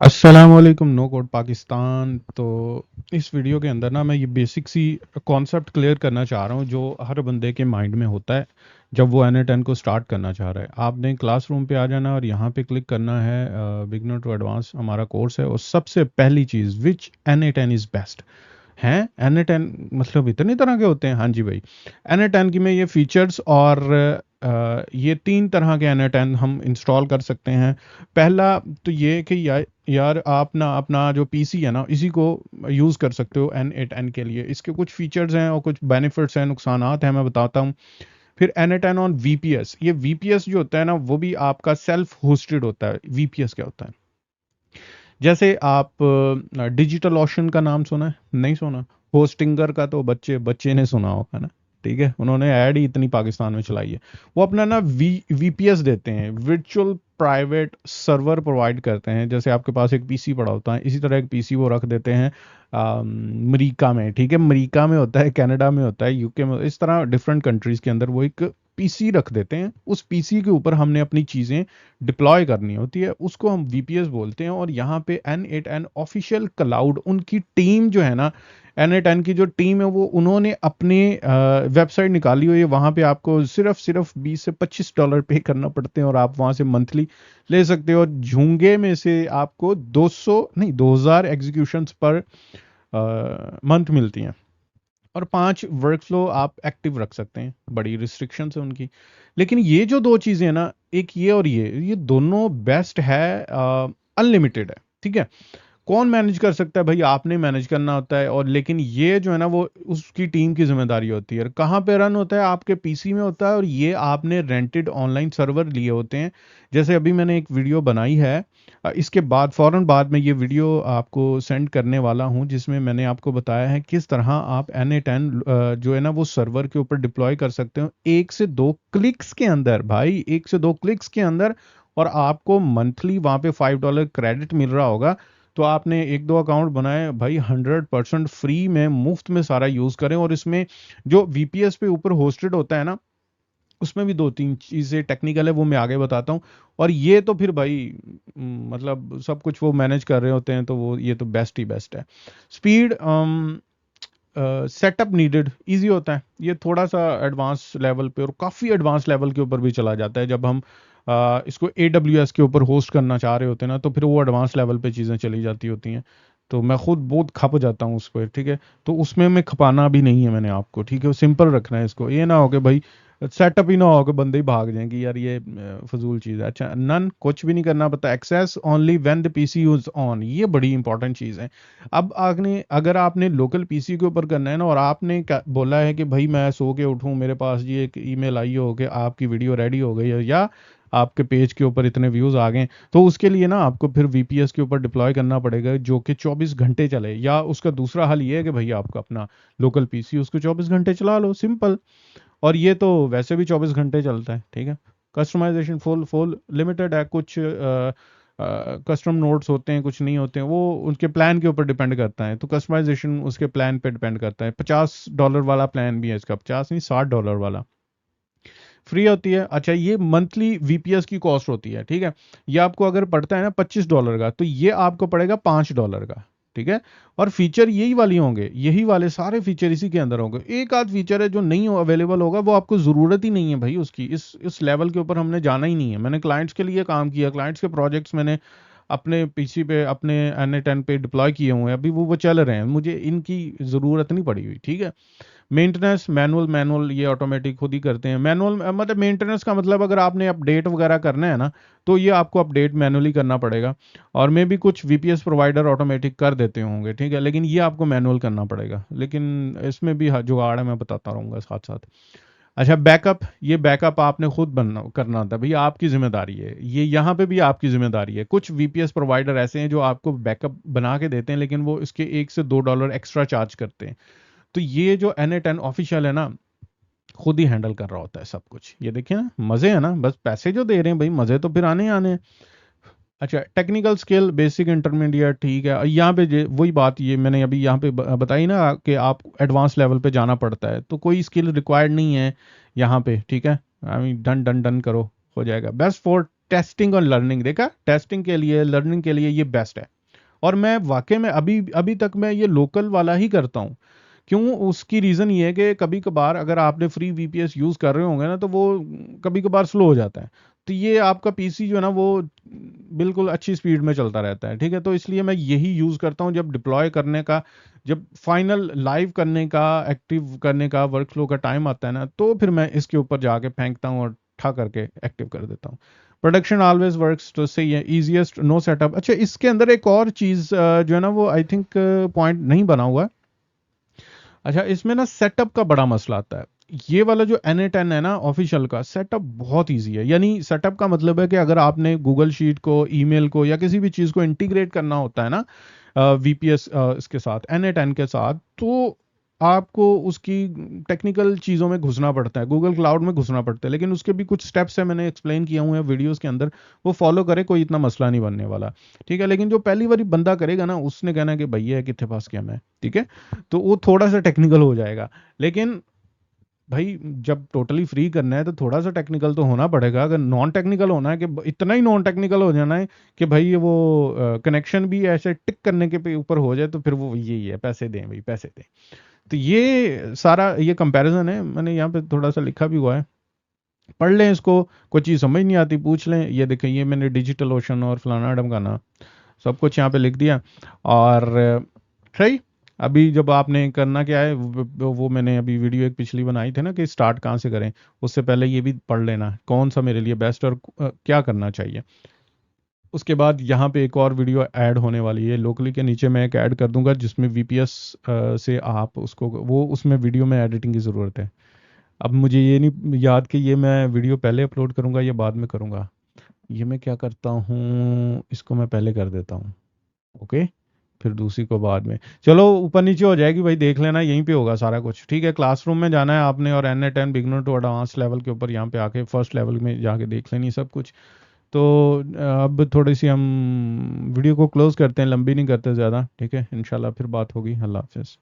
अस्सलाम वालेकुम no code Pakistan. तो इस वीडियो के अंदर ना मैं ये बेसिक सी कॉन्सेप्ट क्लियर करना चाह रहा हूँ जो हर बंदे के माइंड में होता है जब वो NA10 को स्टार्ट करना चाह रहा है। आपने क्लासरूम पे आ जाना और यहाँ पे क्लिक करना है बिगनर टू एडवांस हमारा कोर्स है। और सबसे पहली चीज़ विच NA10 इज़ बेस्ट हैं। NA10 मतलब इतने तरह के होते हैं। हाँ जी भाई, NA10 की में ये फीचर्स और ये 3 तरह के NA10 हम इंस्टॉल कर सकते हैं। पहला तो ये कि यार आप ना अपना जो पीसी है ना इसी को यूज़ कर सकते हो NA10 के लिए। इसके कुछ फीचर्स हैं और कुछ बेनिफिट्स हैं, नुकसानात हैं, मैं बताता हूँ। फिर NA10 ऑन VPS। ये VPS जो होता है ना वो भी आपका सेल्फ होस्टेड होता है। VPS क्या होता है? जैसे आप डिजिटल ओशन का नाम सुना है? नहीं सुना? होस्टिंगर का तो बच्चे बच्चे ने सुना होगा ना। ठीक है, उन्होंने ऐड ही इतनी पाकिस्तान में चलाई है। वो अपना ना VPS देते हैं, वर्चुअल प्राइवेट सर्वर प्रोवाइड करते हैं। जैसे आपके पास एक पीसी पड़ा होता है, इसी तरह एक पीसी वो रख देते हैं अमरीका में। ठीक है, अमरीका में होता है, कनाडा में होता है, यूके में, इस तरह डिफरेंट कंट्रीज के अंदर वो एक पीसी रख देते हैं। उस पीसी के ऊपर हमने अपनी चीज़ें डिप्लॉय करनी होती है, उसको हम VPS बोलते हैं। और यहाँ पे N8N ऑफिशियल क्लाउड उनकी टीम जो है ना, N8N की जो टीम है वो उन्होंने अपने वेबसाइट निकाली हुई है। वहाँ पे आपको सिर्फ 20 से $25 पे करना पड़ते हैं और आप वहाँ से मंथली ले सकते हो। झूंगे में से आपको 200 नहीं 2000 एग्जीक्यूशंस पर मंथ मिलती हैं और 5 वर्क फ्लो आप एक्टिव रख सकते हैं। बड़ी रिस्ट्रिक्शंस है उनकी। लेकिन ये जो दो चीज़ें हैं ना, एक ये और ये दोनों बेस्ट है, अनलिमिटेड है। ठीक है, कौन मैनेज कर सकता है भाई? आपने मैनेज करना होता है। और लेकिन ये जो है ना वो उसकी टीम की जिम्मेदारी होती है। और कहाँ पे रन होता है? आपके पीसी में होता है। और ये आपने रेंटेड ऑनलाइन सर्वर लिए होते हैं। जैसे अभी मैंने एक वीडियो बनाई है, इसके बाद फौरन बाद में ये वीडियो आपको सेंड करने वाला हूँ, जिसमें मैंने आपको बताया है किस तरह आप NA10 जो है ना वो सर्वर के ऊपर डिप्लॉय कर सकते हो 1 से 2 क्लिक्स के अंदर। भाई 1 से 2 क्लिक्स के अंदर। और आपको मंथली वहाँ पे $5 क्रेडिट मिल रहा होगा। तो आपने 1-2 अकाउंट बनाए भाई, 100% फ्री में मुफ्त में सारा यूज करें। और इसमें जो VPS पे ऊपर होस्टेड होता है ना, उसमें भी 2-3 चीजें टेक्निकल है, वो मैं आगे बताता हूँ। और ये तो फिर भाई मतलब सब कुछ वो मैनेज कर रहे होते हैं, तो वो ये तो बेस्ट ही बेस्ट है। स्पीड सेटअप नीडेड इजी होता है। ये थोड़ा सा एडवांस लेवल पे और काफ़ी एडवांस लेवल के ऊपर भी चला जाता है। जब हम इसको AWS के ऊपर होस्ट करना चाह रहे होते हैं ना, तो फिर वो एडवांस लेवल पे चीज़ें चली जाती होती हैं। तो मैं खुद बहुत खप जाता हूँ उस पर। ठीक है, तो उसमें मैं खपाना भी नहीं है मैंने आपको। ठीक है, सिंपल रखना है इसको। ये ना हो कि भाई सेटअप ही ना हो कि बंदे ही भाग जाएंगे, यार ये फजूल चीज़ है। अच्छा, नन कुछ भी नहीं करना पड़ता। Access only when the PC use on, ये बड़ी इंपॉर्टेंट चीज़ है। अब आपने अगर आपने लोकल पीसी के ऊपर करना है ना, और आपने बोला है कि भाई मैं सो के उठूं, मेरे पास ये एक ईमेल आई हो कि आपकी वीडियो रेडी हो गई है या आपके पेज के ऊपर इतने व्यूज आ गए, तो उसके लिए ना आपको फिर VPS के ऊपर डिप्लॉय करना पड़ेगा जो कि 24 घंटे चले। या उसका दूसरा हल ये है कि भाई आपका अपना लोकल पीसी उसको 24 घंटे चला लो, सिंपल। और ये तो वैसे भी 24 घंटे चलता है। ठीक है, कस्टमाइजेशन फुल फुल लिमिटेड है। कुछ कस्टम नोट्स होते हैं, कुछ नहीं होते हैं, वो उनके प्लान के ऊपर डिपेंड करता है। तो कस्टमाइजेशन उसके प्लान पे डिपेंड करता है। $50 वाला प्लान भी है इसका, 50 नहीं $60 वाला फ्री होती है। अच्छा, ये मंथली VPS की कॉस्ट होती है। ठीक है, ये आपको अगर पड़ता है ना $25 का, तो ये आपको पड़ेगा $5 का। ठीक है, और फीचर यही वाली होंगे, यही वाले सारे फीचर इसी के अंदर होंगे। एक आध फीचर है जो नहीं अवेलेबल होगा, वो आपको ज़रूरत ही नहीं है भाई उसकी। इस लेवल के ऊपर हमने जाना ही नहीं है। मैंने क्लाइंट्स के लिए काम किया, क्लाइंट्स के प्रोजेक्ट्स मैंने अपने पीसी पे, अपने NA10 पे डिप्लॉय किए हुए हैं। अभी वो चल रहे हैं, मुझे इनकी ज़रूरत नहीं पड़ी हुई। ठीक है, मेंटेनेंस मैनुअल ये ऑटोमेटिक खुद ही करते हैं। मैनुअल मतलब मेंटेनेंस का मतलब अगर आपने अपडेट वगैरह करना है ना, तो ये आपको अपडेट मैनुअली करना पड़ेगा। और मे भी कुछ VPS प्रोवाइडर ऑटोमेटिक कर देते होंगे। ठीक है, लेकिन ये आपको मैनुअल करना पड़ेगा। लेकिन इसमें भी जुगाड़ है, मैं बताता रहूँगा साथ साथ। अच्छा, बैकअप, ये बैकअप आपने खुद बनना करना होता है भैया, आपकी जिम्मेदारी है ये। यहाँ पे भी आपकी जिम्मेदारी है। कुछ VPS प्रोवाइडर ऐसे हैं जो आपको बैकअप बना के देते हैं, लेकिन वो इसके $1 से $2 एक्स्ट्रा चार्ज करते हैं। तो ये जो NA10 ऑफिशियल है ना, खुद ही हैंडल कर रहा होता है सब कुछ। ये देखिए ना, मजे है ना, बस पैसे जो दे रहे हैं भाई, मजे तो फिर आने ही आने हैं। अच्छा, टेक्निकल स्किल बेसिक इंटरमीडिएट, ठीक है। यहाँ पे वही बात ये मैंने अभी यहाँ पे बताई ना कि आप एडवांस लेवल पे जाना पड़ता है, तो कोई स्किल रिक्वायर्ड नहीं है यहाँ पे। ठीक है, I mean done done done करो, हो जाएगा। बेस्ट फॉर टेस्टिंग और लर्निंग, देखा, टेस्टिंग के लिए, लर्निंग के लिए ये बेस्ट है। और मैं वाकई में अभी अभी तक मैं ये लोकल वाला ही करता हूँ। क्यों? उसकी रीज़न ये है कि कभी कभार अगर आपने फ्री वीपीएस यूज़ कर रहे होंगे ना, तो वो कभी कभार स्लो हो जाता है। तो ये आपका पीसी जो है ना, वो बिल्कुल अच्छी स्पीड में चलता रहता है, ठीक है। तो इसलिए मैं यही यूज़ करता हूँ जब डिप्लॉय करने का, जब फाइनल लाइव करने का, एक्टिव करने का वर्क फ्लो का टाइम आता है ना, तो फिर मैं इसके ऊपर जाके फेंकता हूँ और ठा करके एक्टिव कर देता हूँ। प्रोडक्शन ऑलवेज वर्क्स, तो सही है, इजीएस्ट, नो सेटअप। अच्छा, इसके अंदर एक और चीज़ जो है ना, वो आई थिंक पॉइंट नहीं बना हुआ है। अच्छा, इसमें ना सेटअप का बड़ा मसला आता है। ये वाला जो N8N है ना ऑफिशियल का, सेटअप बहुत इजी है। यानी सेटअप का मतलब है कि अगर आपने गूगल शीट को, ईमेल को, या किसी भी चीज़ को इंटीग्रेट करना होता है ना वीपीएस इसके साथ, N8N के साथ, तो आपको उसकी टेक्निकल चीज़ों में घुसना पड़ता है, गूगल क्लाउड में घुसना पड़ता है। लेकिन उसके भी कुछ स्टेप्स है, मैंने एक्सप्लेन किया हुए हैं वीडियोस के अंदर, वो फॉलो करे, कोई इतना मसला नहीं बनने वाला, ठीक है। लेकिन जो पहली बारी बंदा करेगा ना, उसने कहना कि भैया कितने पास क्या मैं, ठीक है, तो वो थोड़ा सा टेक्निकल हो जाएगा। लेकिन भाई, जब टोटली फ्री करना है तो थोड़ा सा टेक्निकल तो होना पड़ेगा। अगर नॉन टेक्निकल होना है, कि इतना ही नॉन टेक्निकल हो जाना है कि भाई ये वो कनेक्शन भी ऐसे टिक करने के ऊपर हो जाए, तो फिर वो यही है, पैसे दें भाई, पैसे दें। तो ये सारा ये कंपैरिजन है, मैंने यहाँ पे थोड़ा सा लिखा भी हुआ है, पढ़ लें इसको। कोई चीज़ समझ नहीं आती पूछ लें। ये देखें, ये मैंने डिजिटल ओशन और फलाना ढमकाना सब कुछ यहाँ पे लिख दिया। और सही, अभी जब आपने करना क्या है, वो मैंने अभी वीडियो एक पिछली बनाई थी ना कि स्टार्ट कहाँ से करें, उससे पहले ये भी पढ़ लेना कौन सा मेरे लिए बेस्ट और क्या करना चाहिए। उसके बाद यहाँ पे एक और वीडियो ऐड होने वाली है लोकली के नीचे, मैं एक ऐड कर दूंगा जिसमें वीपीएस से आप उसको, वो उसमें वीडियो में एडिटिंग की ज़रूरत है। अब मुझे ये नहीं याद कि ये मैं वीडियो पहले अपलोड करूंगा या बाद में करूंगा। ये मैं क्या करता हूँ, इसको मैं पहले कर देता हूँ, ओके, फिर दूसरी को बाद में। चलो ऊपर नीचे हो जाएगी भाई, देख लेना, यहीं पे होगा सारा कुछ, ठीक है। क्लासरूम में जाना है आपने, और N8N beginner to advance level के ऊपर यहाँ पे आके फर्स्ट लेवल में जाके देख लेनी सब कुछ। तो अब थोड़ी सी हम वीडियो को क्लोज करते हैं, लंबी नहीं करते ज़्यादा, ठीक है। इंशाल्लाह फिर बात होगी। अल्लाह हाफिज़।